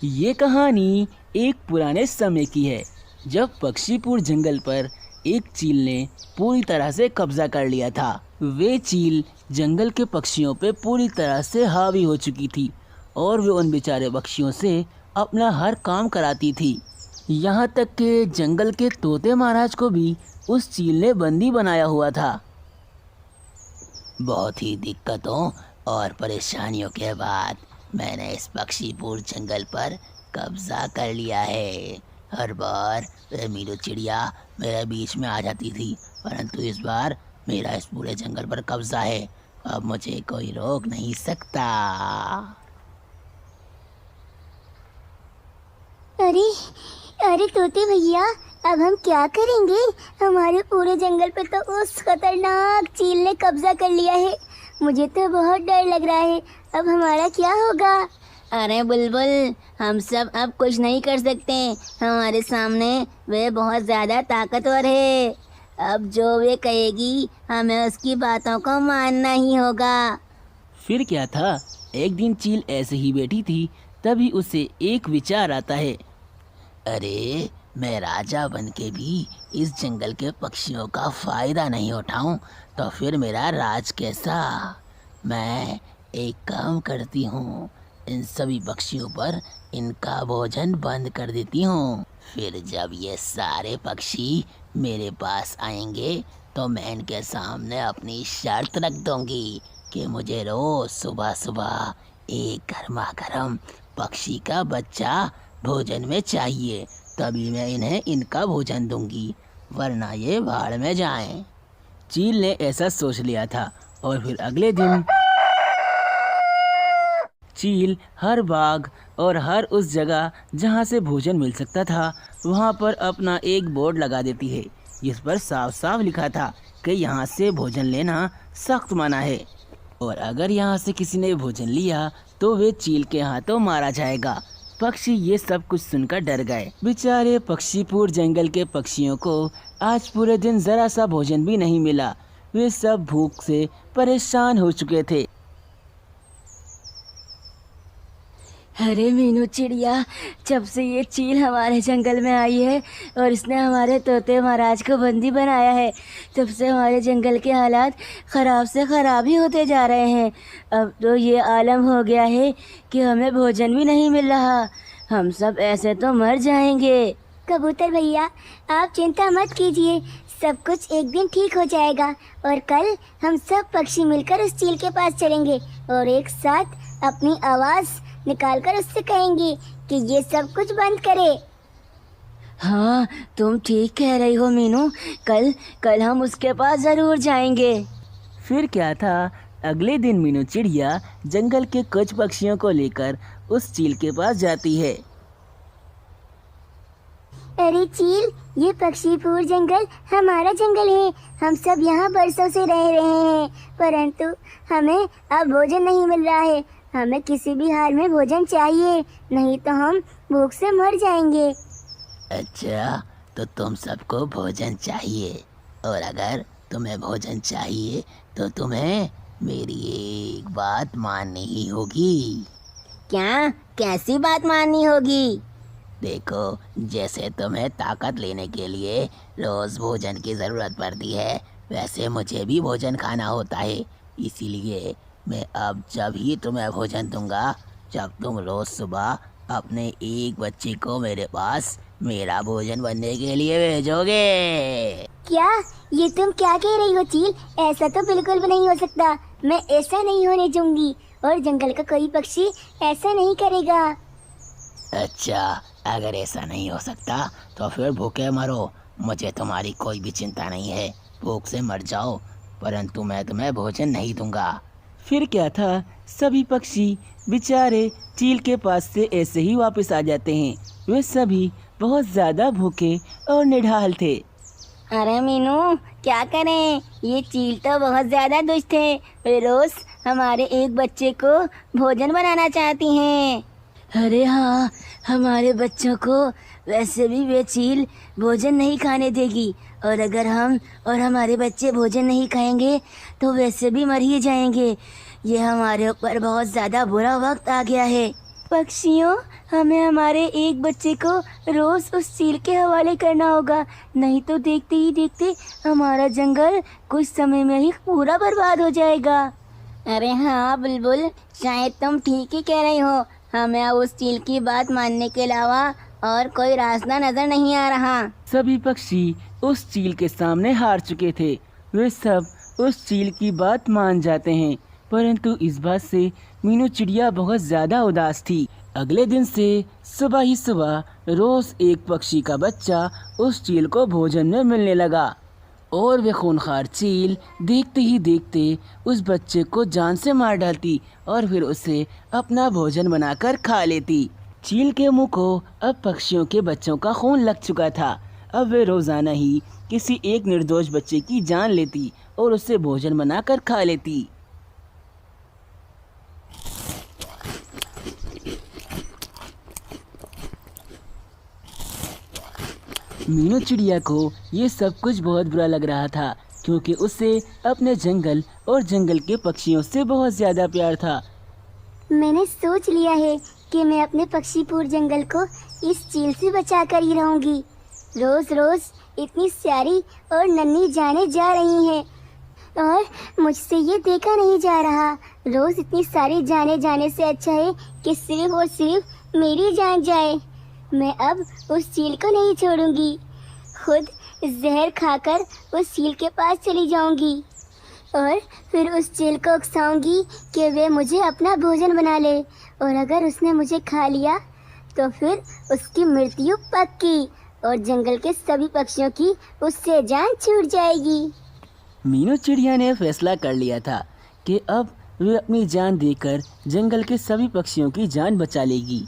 ये कहानी एक पुराने समय की है, जब पक्षीपुर जंगल पर एक चील ने पूरी तरह से कब्जा कर लिया था। वे चील जंगल के पक्षियों पे पूरी तरह से हावी हो चुकी थी और वे उन बेचारे पक्षियों से अपना हर काम कराती थी। यहाँ तक कि जंगल के तोते महाराज को भी उस चील ने बंदी बनाया हुआ था। बहुत ही दिक्कतों और परेशानियों के बाद मैंने इस पक्षीपुर जंगल पर कब्जा कर लिया है। हर बार वह मीनू चिड़िया मेरे बीच में आ जाती थी, परंतु इस बार मेरा इस पूरे जंगल पर कब्जा है। अब मुझे कोई रोक नहीं सकता। अरे अरे तोते भैया, अब हम क्या करेंगे? हमारे पूरे जंगल पे तो उस खतरनाक चील ने कब्जा कर लिया है। मुझे तो बहुत डर लग रहा है। अब हमारा क्या होगा? अरे बुलबुल, हम सब अब कुछ नहीं कर सकते। हमारे सामने वे बहुत ज़्यादा ताकतवर है। अब जो वे कहेगी हमें उसकी बातों को मानना ही होगा। फिर क्या था, एक दिन चील ऐसे ही बैठी थी, तभी उसे एक विचार आता है। अरे, मैं राजा बन के भी इस जंगल के पक्षियों का फायदा नहीं उठाऊं तो फिर मेरा राज कैसा? मैं एक काम करती हूँ, इन सभी पक्षियों पर इनका भोजन बंद कर देती हूँ। फिर जब ये सारे पक्षी मेरे पास आएंगे तो मैं इनके सामने अपनी शर्त रख दूंगी कि मुझे रोज सुबह सुबह एक गर्मा गर्म पक्षी का बच्चा भोजन में चाहिए, तभी मैं इन्हें इनका भोजन दूंगी, वरना ये भाड़ में जाएं। चील ने ऐसा सोच लिया था और फिर अगले दिन चील हर बाग और हर उस जगह जहाँ से भोजन मिल सकता था वहाँ पर अपना एक बोर्ड लगा देती है, जिस पर साफ साफ लिखा था कि यहाँ से भोजन लेना सख्त मना है और अगर यहाँ से किसी ने भोजन लिया तो वे चील के हाथों मारा जाएगा। पक्षी ये सब कुछ सुनकर डर गए। बेचारे पक्षीपुर जंगल के पक्षियों को आज पूरे दिन जरा सा भोजन भी नहीं मिला। वे सब भूख से परेशान हो चुके थे। अरे मीनू चिड़िया, जब से ये चील हमारे जंगल में आई है और इसने हमारे तोते महाराज को बंदी बनाया है, तब से हमारे जंगल के हालात ख़राब से ख़राब ही होते जा रहे हैं। अब तो ये आलम हो गया है कि हमें भोजन भी नहीं मिल रहा। हम सब ऐसे तो मर जाएंगे। कबूतर भैया, आप चिंता मत कीजिए, सब कुछ एक दिन ठीक हो जाएगा और कल हम सब पक्षी मिलकर उस चील के पास चलेंगे और एक साथ अपनी आवाज़ निकालकर उससे कहेंगे कि ये सब कुछ बंद करे। हाँ, तुम ठीक कह रही हो मीनू। कल हम उसके पास ज़रूर जाएंगे। फिर क्या था, अगले दिन मीनू चिड़िया जंगल के कुछ पक्षियों को लेकर उस चील के पास जाती है। अरे चील, ये पक्षीपुर जंगल हमारा जंगल है। हम सब यहाँ बरसों से रह रहे हैं, परंतु हमें अब भोजन नहीं मिल रहा है। हमें किसी भी हाल में भोजन चाहिए, नहीं तो हम भूख से मर जाएंगे। अच्छा, तो तुम सबको भोजन चाहिए, और अगर तुम्हें भोजन चाहिए तो तुम्हें मेरी एक बात माननी ही होगी। क्या? कैसी बात माननी होगी? देखो, जैसे तुम्हें ताकत लेने के लिए रोज भोजन की ज़रूरत पड़ती है, वैसे मुझे भी भोजन खाना होता है। इसीलिए मैं अब जब ही तुम्हें भोजन दूंगा, जब तुम रोज सुबह अपने एक बच्चे को मेरे पास मेरा भोजन बनने के लिए भेजोगे। क्या? ये तुम क्या कह रही हो चील? ऐसा तो बिल्कुल भी नहीं हो सकता। मैं ऐसा नहीं होने दूंगी और जंगल का कोई पक्षी ऐसा नहीं करेगा। अच्छा, अगर ऐसा नहीं हो सकता तो फिर भूखे मरो, मुझे तुम्हारी कोई भी चिंता नहीं है। भूख से मर जाओ, परंतु मैं तुम्हें भोजन नहीं दूंगा। फिर क्या था, सभी पक्षी बेचारे चील के पास से ऐसे ही वापस आ जाते हैं। वे सभी बहुत ज़्यादा भूखे और निढाल थे। अरे मीनू, क्या करें? ये चील तो बहुत ज़्यादा दुष्ट है। वे रोज़ हमारे एक बच्चे को भोजन बनाना चाहती हैं। अरे हाँ, हमारे बच्चों को वैसे भी वे चील भोजन नहीं खाने देगी, और अगर हम और हमारे बच्चे भोजन नहीं खाएंगे तो वैसे भी मर ही जाएंगे। ये हमारे ऊपर बहुत ज़्यादा बुरा वक्त आ गया है। पक्षियों, हमें हमारे एक बच्चे को रोज उस चील के हवाले करना होगा, नहीं तो देखते ही देखते हमारा जंगल कुछ समय में ही पूरा बर्बाद हो जाएगा। अरे हाँ बुलबुल, शायद तुम ठीक ही कह रही हो। हमें अब उस चील की बात मानने के अलावा और कोई रास्ता नजर नहीं आ रहा। सभी पक्षी उस चील के सामने हार चुके थे। वे सब उस चील की बात मान जाते हैं, परंतु इस बात से मीनू चिड़िया बहुत ज्यादा उदास थी। अगले दिन से सुबह ही सुबह रोज एक पक्षी का बच्चा उस चील को भोजन में मिलने लगा और वे खूंखार चील देखते ही देखते उस बच्चे को जान से मार डालती और फिर उसे अपना भोजन बनाकर खा लेती। चील के मुंह को अब पक्षियों के बच्चों का खून लग चुका था। अब वे रोजाना ही किसी एक निर्दोष बच्चे की जान लेती और उसे भोजन बनाकर खा लेती। मीनू चिड़िया को ये सब कुछ बहुत बुरा लग रहा था, क्योंकि उसे अपने जंगल और जंगल के पक्षियों से बहुत ज्यादा प्यार था। मैंने सोच लिया है कि मैं अपने पक्षीपुर जंगल को इस चील से बचा कर ही रहूंगी। रोज रोज इतनी सारी और नन्ही जाने जा रही हैं और मुझसे ये देखा नहीं जा रहा। रोज इतनी सारी जाने जाने से अच्छा है कि सिर्फ और सिर्फ मेरी जान जाए। मैं अब उस चील को नहीं छोड़ूंगी, खुद जहर खाकर उस चील के पास चली जाऊंगी और फिर उस चील को उकसाऊंगी कि वे मुझे अपना भोजन बना ले, और अगर उसने मुझे खा लिया तो फिर उसकी मृत्यु पक्की और जंगल के सभी पक्षियों की उससे जान छूट जाएगी। मीनू चिड़िया ने फैसला कर लिया था कि अब वे अपनी जान देकर जंगल के सभी पक्षियों की जान बचा लेगी।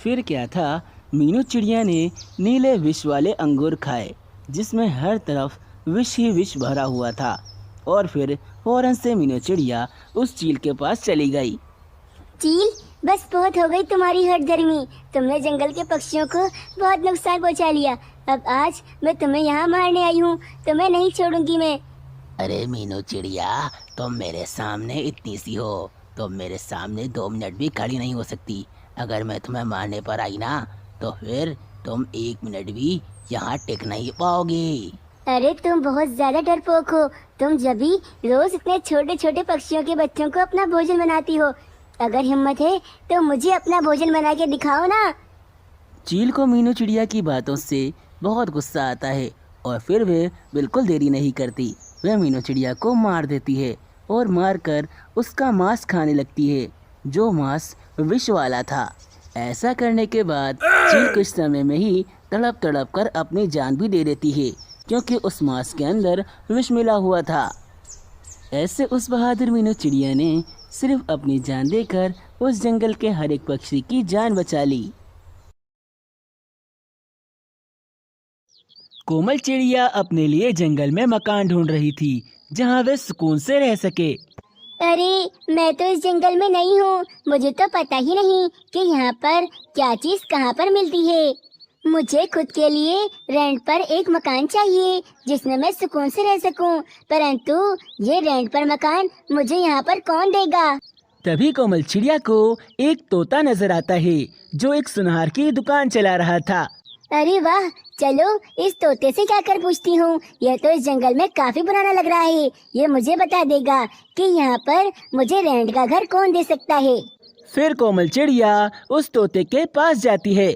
फिर क्या था, मीनू चिड़िया ने नीले विष वाले अंगूर खाए जिसमें हर तरफ विष ही विष भरा हुआ था, और फिर फौरन से मीनू चिड़िया उस चील के पास चली गई। चील, बस बहुत हो गई तुम्हारी हठधर्मी। तुमने जंगल के पक्षियों को बहुत नुकसान पहुंचा लिया। अब आज मैं तुम्हें यहाँ मारने आई हूँ, तुम्हें नहीं छोड़ूंगी मैं। अरे मीनू चिड़िया, तुम मेरे सामने इतनी सी हो, तुम मेरे सामने 2 मिनट भी खड़ी नहीं हो सकती। अगर मैं तुम्हें मारने पर आई ना तो फिर तुम 1 मिनट भी यहाँ टिक नहीं पाओगे। अरे तुम बहुत ज्यादा डरपोक हो। तुम जब भी रोज इतने छोटे छोटे पक्षियों के बच्चों को अपना भोजन बनाती हो। अगर हिम्मत है तो मुझे अपना भोजन बना के दिखाओ ना। चील को मीनू चिड़िया की बातों से बहुत गुस्सा आता है और फिर वे बिल्कुल देरी नहीं करती। वह मीनू चिड़िया को मार देती है और मारकर उसका मांस खाने लगती है, जो मांस विष वाला था। ऐसा करने के बाद चील कुछ समय में ही तड़प तड़प कर अपनी जान भी दे देती है, क्योंकि उस मांस के अंदर विष मिला हुआ था। ऐसे उस बहादुर मीनू चिड़िया ने सिर्फ अपनी जान देकर उस जंगल के हर एक पक्षी की जान बचा ली। कोमल चिड़िया अपने लिए जंगल में मकान ढूंढ रही थी जहाँ वे सुकून से रह सके। अरे मैं तो इस जंगल में नहीं हूँ, मुझे तो पता ही नहीं कि यहाँ पर क्या चीज कहाँ पर मिलती है। मुझे खुद के लिए रेंट पर एक मकान चाहिए जिसमें मैं सुकून से रह सकूं, परंतु ये रेंट पर मकान मुझे यहाँ पर कौन देगा। तभी कोमल चिड़िया को एक तोता नजर आता है जो एक सुनार की दुकान चला रहा था। अरे वाह, चलो इस तोते से जाकर पूछती हूँ। यह तो इस जंगल में काफी पुराना लग रहा है। ये मुझे बता देगा कि यहाँ पर मुझे रेंट का घर कौन दे सकता है। फिर कोमल चिड़िया उस तोते के पास जाती है।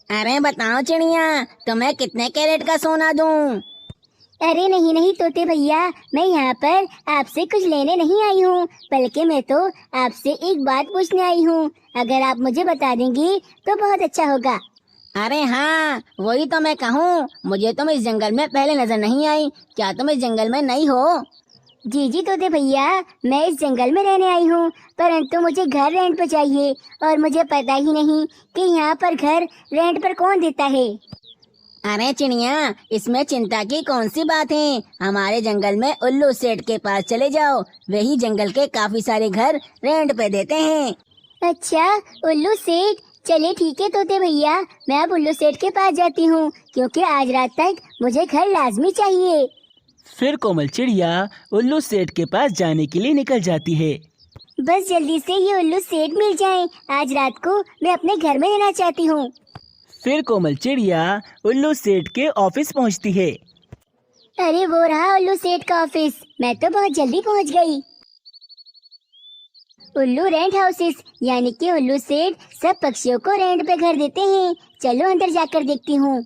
अरे बताओ चिड़िया, तुम्हें कितने कैरेट का सोना दूं? अरे नहीं नहीं तोते भैया, मैं यहाँ पर आपसे कुछ लेने नहीं आई हूँ, बल्कि मैं तो आपसे एक बात पूछने आई हूँ। अगर आप मुझे बता देंगी तो बहुत अच्छा होगा। अरे हाँ, वही तो मैं कहूँ, मुझे तुम इस जंगल में पहले नजर नहीं आई। क्या तुम इस जंगल में नई हो? जी जी तोते भैया, मैं इस जंगल में रहने आई हूँ, परंतु मुझे घर रेंट पर चाहिए और मुझे पता ही नहीं कि यहाँ पर घर रेंट पर कौन देता है। अरे चिड़िया, इसमें चिंता की कौन सी बात है। हमारे जंगल में उल्लू सेठ के पास चले जाओ, वही जंगल के काफी सारे घर रेंट पे देते हैं। अच्छा, उल्लू सेठ, चलिए ठीक है तोते भैया, मैं अब उल्लू सेठ के पास जाती हूँ, क्योंकि आज रात तक मुझे घर लाजमी चाहिए। फिर कोमल चिड़िया उल्लू सेठ के पास जाने के लिए निकल जाती है। बस जल्दी से ये उल्लू सेठ मिल जाए। आज रात को मैं अपने घर में रहना चाहती हूँ। फिर कोमल चिड़िया उल्लू सेठ के ऑफिस पहुंचती है। अरे वो रहा उल्लू सेठ का ऑफिस। मैं तो बहुत जल्दी पहुँच गई। उल्लू रेंट हाउसेस, यानी कि उल्लू सेठ सब पक्षियों को रेंट पे घर देते हैं। चलो अंदर जाकर देखती हूँ।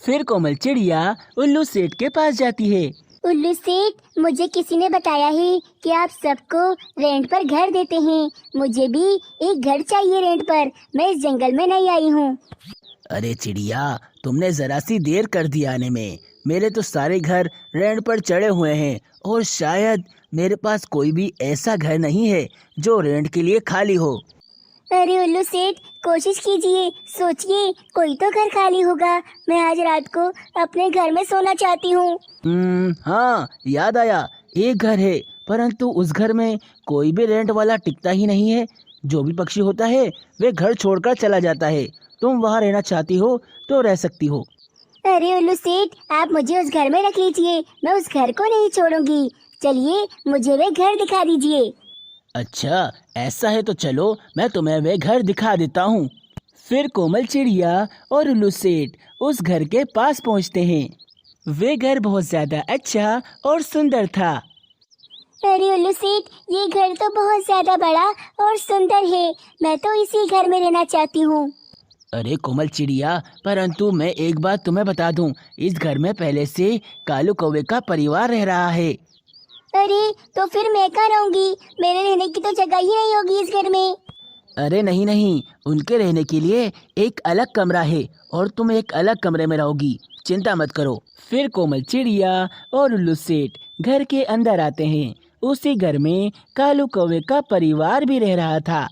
फिर कोमल चिड़िया उल्लू सेठ के पास जाती है। उल्लू सेठ, मुझे किसी ने बताया है कि आप सबको रेंट पर घर देते हैं। मुझे भी एक घर चाहिए रेंट पर। मैं इस जंगल में नहीं आई हूँ। अरे चिड़िया, तुमने जरा सी देर कर दी आने में। मेरे तो सारे घर रेंट पर चढ़े हुए हैं और शायद मेरे पास कोई भी ऐसा घर नहीं है जो रेंट के लिए खाली हो। अरे उल्लू सेठ, कोशिश कीजिए, सोचिए, कोई तो घर खाली होगा। मैं आज रात को अपने घर में सोना चाहती हूँ। हाँ, याद आया, एक घर है, परंतु उस घर में कोई भी रेंट वाला टिकता ही नहीं है। जो भी पक्षी होता है वे घर छोड़कर चला जाता है। तुम वहाँ रहना चाहती हो तो रह सकती हो। अरे उल्लू सेठ, आप मुझे उस घर में रख लीजिए। मैं उस घर को नहीं छोड़ूंगी। चलिए, मुझे वे घर दिखा दीजिए। अच्छा, ऐसा है तो चलो मैं तुम्हें वे घर दिखा देता हूँ। फिर कोमल चिड़िया और उल्लू सेठ उस घर के पास पहुँचते हैं। वे घर बहुत ज्यादा अच्छा और सुंदर था। अरे उल्लू सेठ, ये घर तो बहुत ज्यादा बड़ा और सुंदर है। मैं तो इसी घर में रहना चाहती हूँ। अरे कोमल चिड़िया, परंतु मैं एक बात तुम्हें बता दूं, इस घर में पहले से कालू कौवे का परिवार रह रहा है। अरे तो फिर मैं कहाँ रहूंगी? मेरे रहने की तो जगह ही नहीं होगी इस घर में। अरे नहीं नहीं, उनके रहने के लिए एक अलग कमरा है और तुम एक अलग कमरे में रहोगी। चिंता मत करो। फिर कोमल चिड़िया और उल्लू सेठ घर के अंदर आते हैं। उसी घर में कालू कौवे का परिवार भी रह रहा था।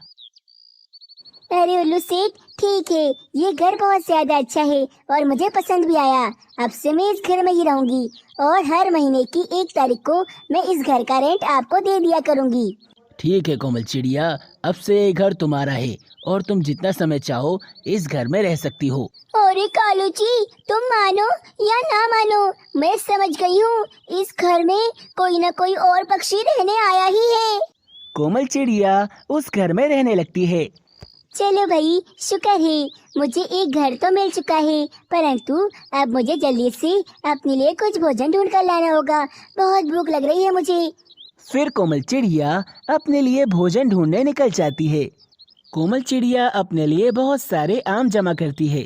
अरे उल्लू सेठ, ठीक है, ये घर बहुत ज्यादा अच्छा है और मुझे पसंद भी आया। अब से मैं इस घर में ही रहूंगी और हर महीने की 1 तारीख को मैं इस घर का रेंट आपको दे दिया करूंगी। ठीक है कोमल चिड़िया, अब से ये घर तुम्हारा है और तुम जितना समय चाहो इस घर में रह सकती हो। अरे कालू जी, तुम मानो या ना मानो, मैं समझ गई हूँ, इस घर में कोई न कोई और पक्षी रहने आया ही है। कोमल चिड़िया उस घर में रहने लगती है। चलो भाई, शुक्र है मुझे एक घर तो मिल चुका है, परंतु अब मुझे जल्दी से अपने लिए कुछ भोजन ढूंढ कर लाना होगा। बहुत भूख लग रही है मुझे। फिर कोमल चिड़िया अपने लिए भोजन ढूंढने निकल जाती है। कोमल चिड़िया अपने लिए बहुत सारे आम जमा करती है।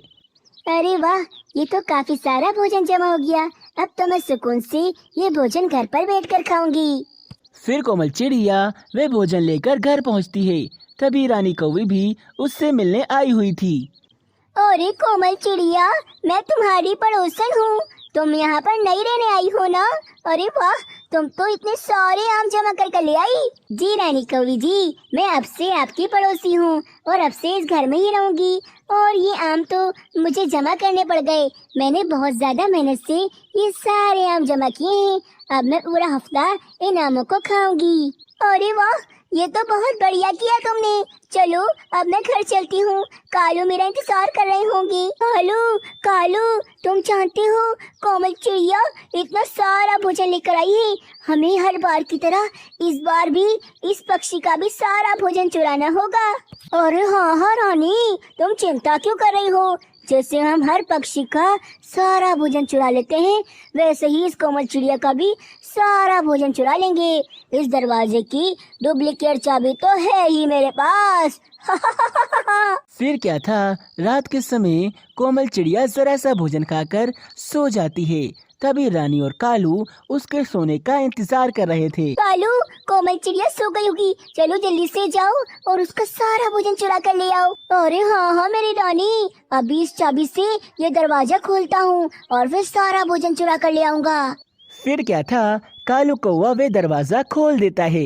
अरे वाह, ये तो काफी सारा भोजन जमा हो गया। अब तो मैं सुकून से ये भोजन घर पर बैठकर खाऊंगी। फिर कोमल चिड़िया वे भोजन लेकर घर पहुंचती है। तभी रानी कौवी भी उससे मिलने आई हुई थी। अरे कोमल चिड़िया, मैं तुम्हारी पड़ोसन हूँ। तुम यहाँ पर नई रहने आई हो ना? अरे वाह, तुम तो इतने सारे आम जमा कर ले आई। जी रानी कौवी जी, मैं अब से आपकी पड़ोसी हूँ और अब से इस घर में ही रहूंगी। और ये आम तो मुझे जमा करने पड़ गए। मैंने बहुत ज्यादा मेहनत से ये सारे आम जमा किए हैं। अब मैं पूरा हफ्ता इन आमों को खाऊंगी। अरे वाह, ये तो बहुत बढ़िया किया तुमने। चलो अब मैं घर चलती हूँ। कालू मेरा इंतजार कर रहे होंगे। कालू, कालू, तुम जानते हो कोमल चिड़िया इतना सारा भोजन लेकर आई है। हमें हर बार की तरह इस बार भी इस पक्षी का भी सारा भोजन चुराना होगा। अरे हाँ रानी, तुम चिंता क्यों कर रही हो? जैसे हम हर पक्षी का सारा भोजन चुरा लेते हैं, वैसे ही इस कोमल चिड़िया का भी सारा भोजन चुरा लेंगे। इस दरवाजे की डुप्लीकेट चाबी तो है ही मेरे पास। फिर क्या था, रात के समय कोमल चिड़िया जरा सा भोजन खाकर सो जाती है। तभी रानी और कालू उसके सोने का इंतजार कर रहे थे। कालू, कोमल चिड़िया सो गई होगी। चलो जल्दी से जाओ और उसका सारा भोजन चुरा कर ले आओ। अरे हाँ मेरी रानी, अभी इस चाबी से ये दरवाजा खोलता हूँ और फिर सारा भोजन चुरा कर ले आऊंगा। फिर क्या था, कालू कौवा वे दरवाजा खोल देता है।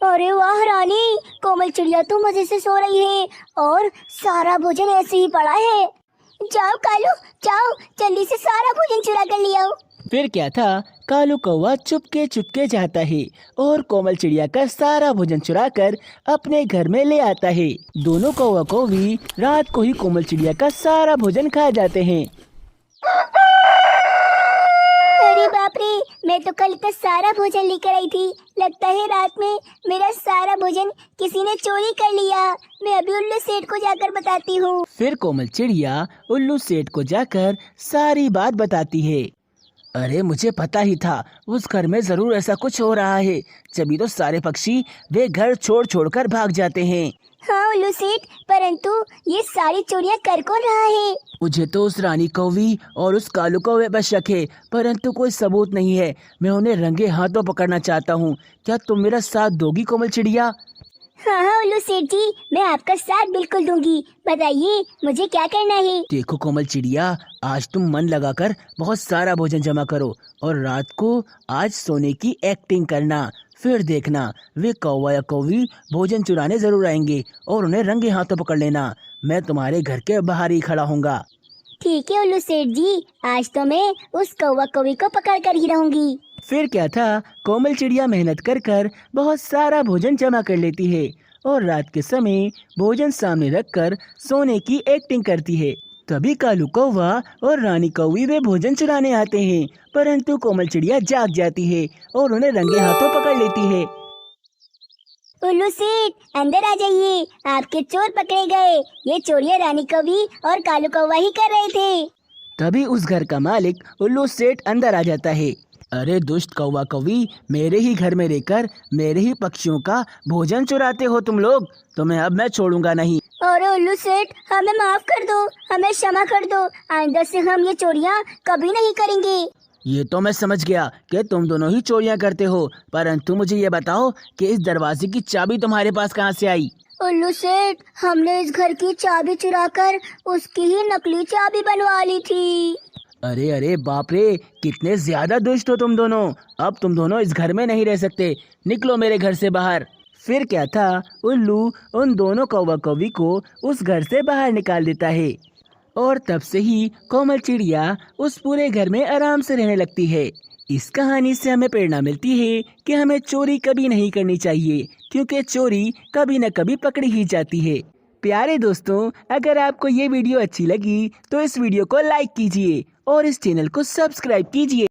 अरे वाह रानी, कोमल चिड़िया तो मजे से सो रही है और सारा भोजन ऐसे ही पड़ा है। जाओ कालू, जाओ जल्दी से सारा भोजन चुरा कर ले आओ। फिर क्या था, कालू कौवा चुपके चुपके जाता है और कोमल चिड़िया का सारा भोजन चुरा कर अपने घर में ले आता है। दोनों कौवा को भी रात को ही कोमल चिड़िया का सारा भोजन खा जाते हैं। अरे बाप रे, मैं तो कल इतना सारा भोजन लेकर आई थी, लगता है रात में मेरा सारा भोजन किसी ने चोरी कर लिया। मैं अभी उल्लू सेठ को जाकर बताती हूँ। फिर कोमल चिड़िया उल्लू सेठ को जाकर सारी बात बताती है। अरे मुझे पता ही था, उस घर में जरूर ऐसा कुछ हो रहा है, जभी तो सारे पक्षी वे घर छोड़ छोड़ कर भाग जाते हैं। हाँ उल्लू सेठ, परंतु ये सारी चोरियां कर कौन रहा है? मुझे तो उस रानी कौवी और उस कालू कौवे पर शक है, परंतु कोई सबूत नहीं है। मैं उन्हें रंगे हाथों पकड़ना चाहता हूँ। क्या तुम मेरा साथ दोगी कोमल चिड़िया? हाँ हाँ उल्लू सेठ जी, मैं आपका साथ बिल्कुल दूंगी। बताइए मुझे क्या करना है? देखो कोमल चिड़िया, आज तुम मन लगाकर बहुत सारा भोजन जमा करो और रात को आज सोने की एक्टिंग करना। फिर देखना वे कौवा या कौवी भोजन चुराने जरूर आएंगे और उन्हें रंगे हाथों पकड़ लेना। मैं तुम्हारे घर के बाहर ही खड़ा हूँगा। ठीक है उल्लू सेठ जी, आज तो मैं उस कौवा कौवी को पकड़ कर ही रहूंगी। फिर क्या था, कोमल चिड़िया मेहनत कर कर बहुत सारा भोजन जमा कर लेती है और रात के समय भोजन सामने रखकर सोने की एक्टिंग करती है। तभी कालू कौवा और रानी कौवी वे भोजन चुराने आते हैं, परंतु कोमल चिड़िया जाग जाती है और उन्हें रंगे हाथों पकड़ लेती है। उल्लू सेठ अंदर आ जाइए, आपके चोर पकड़े गए। ये चोरियां रानी कौवी और कालू कौवा ही कर रहे थे। तभी उस घर का मालिक उल्लू सेठ अंदर आ जाता है। अरे दुष्ट कौवा कौवी, मेरे ही घर में रहकर मेरे ही पक्षियों का भोजन चुराते हो तुम लोग। तुम्हें अब मैं छोड़ूंगा नहीं। अरे उल्लू सेठ, हमें माफ कर दो, हमें क्षमा कर दो। आइंदा से हम ये चोरियां कभी नहीं करेंगे। ये तो मैं समझ गया कि तुम दोनों ही चोरियां करते हो, परंतु मुझे ये बताओ कि इस दरवाजे की चाबी तुम्हारे पास कहाँ से आई? उल्लू सेठ, हमने इस घर की चाबी चुराकर उसकी ही नकली चाबी बनवा ली थी। अरे अरे बाप रे, कितने ज्यादा दुष्ट हो तुम दोनों। अब तुम दोनों इस घर में नहीं रह सकते, निकलो मेरे घर से बाहर। फिर क्या था, उल्लू उन दोनों कौवा कौवी को उस घर से बाहर निकाल देता है और तब से ही कोमल चिड़िया उस पूरे घर में आराम से रहने लगती है। इस कहानी से हमें प्रेरणा मिलती है कि हमें चोरी कभी नहीं करनी चाहिए, क्योंकि चोरी कभी न कभी पकड़ी ही जाती है। प्यारे दोस्तों, अगर आपको ये वीडियो अच्छी लगी तो इस वीडियो को लाइक कीजिए और इस चैनल को सब्सक्राइब कीजिए।